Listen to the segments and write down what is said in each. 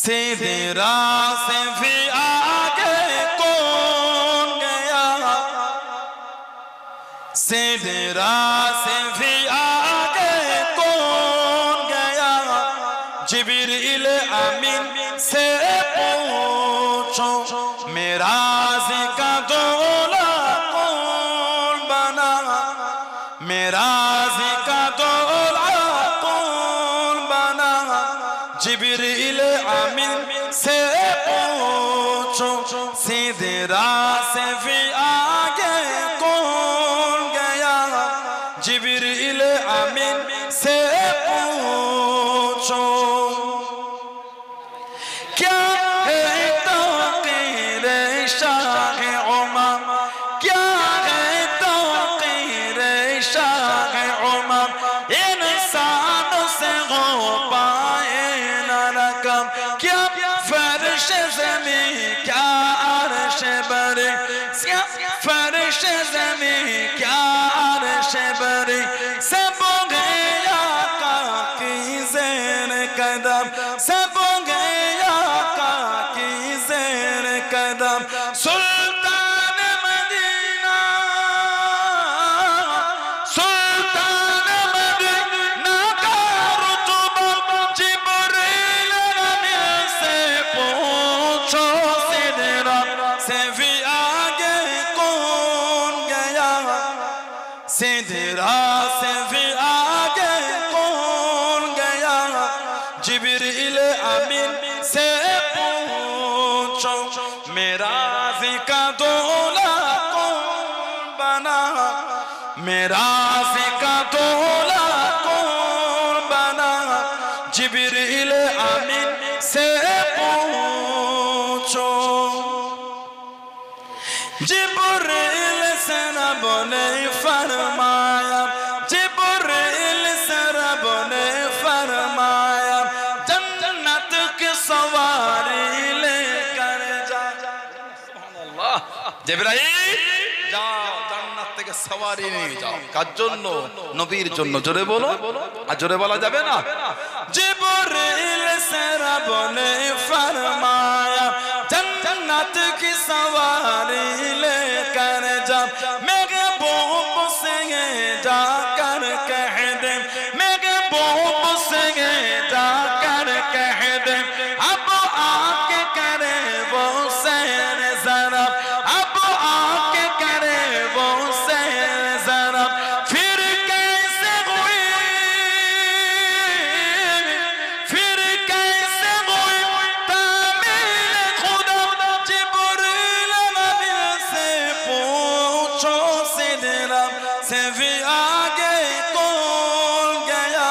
सिदरा से भी आगे कौन गया, सिदरा से भी आगे कौन गया, जिब्रील अमीन से पूछो मेराज का दूल्हा कौन बना, मेराज का दूल्हा कौन बना, जिब्रील अमीन से पूछो सिदरा से भी आगे कौन गया, जिब्रील अमीन से पूछो। क्या है तौक़ीर शाह उमर, क्या है तौक़ीर शाह उमर, इंसानों से हो पाए न रकम, क्या फर्श ज़मीं क्या अर्श बरी, क्या फर्श ज़मीं क्या अर्श बरी, सब गया का की ज़ेर कदम, सब गया का की ज़ेर कदम, सुल्तान मदीना, सुल्तान मदीना का रुतबा, जिब्रील अमीन से पूछो सिदरा से भी आगे कौन गया, सिदरा से भी आगे कौन गया, जिब्रील अमीन से पूछो मेराज का दूल्हा कौन बना, मेराज का दूल्हा कौन बना, जिब्रील अमीन से पूछो। जिब्रील से रब ने फरमाया, जिब्रील से रब ने फरमाया, जन्नत की सवारी लेकर जा। सुभानअल्लाह, जिब्राइल যাও জান্নাত থেকে সওয়ারি নিয়ে যাও। কার জন্য? নবীর জন্য। জোরে বলো, আর জোরে বলা যাবে না। जिब्रील से रब ने फरमाया, जन्नत की सवारी लेकर जा, महबूब से जाकर कह दे, महबूब से जाकर कह दे, अब आके करे वो सैर जरा, अब आके करे वो सैर जरा, फिर कैसे हुई, फिर कैसे हुई तामील खुदा, जिब्रील अमीन से पूछो सिदरा से भी आगे कौन गया,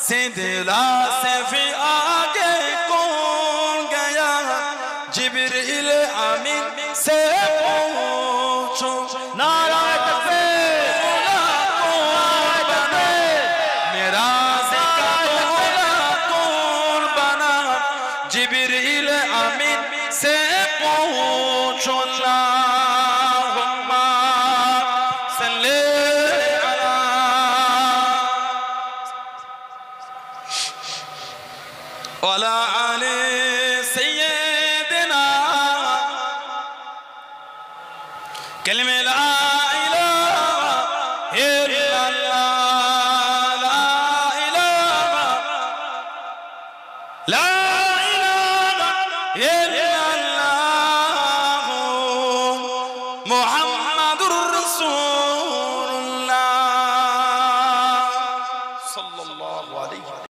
सिदरा से भी आगे कौन गया, जिब्रील अमीन से पूछो। नारा तकबीर, कौन बना, मेराज का दूल्हा कौन बना, जिब्रील अमीन से पूछो। अल्लाहुम्मा सल्ली अला वला आले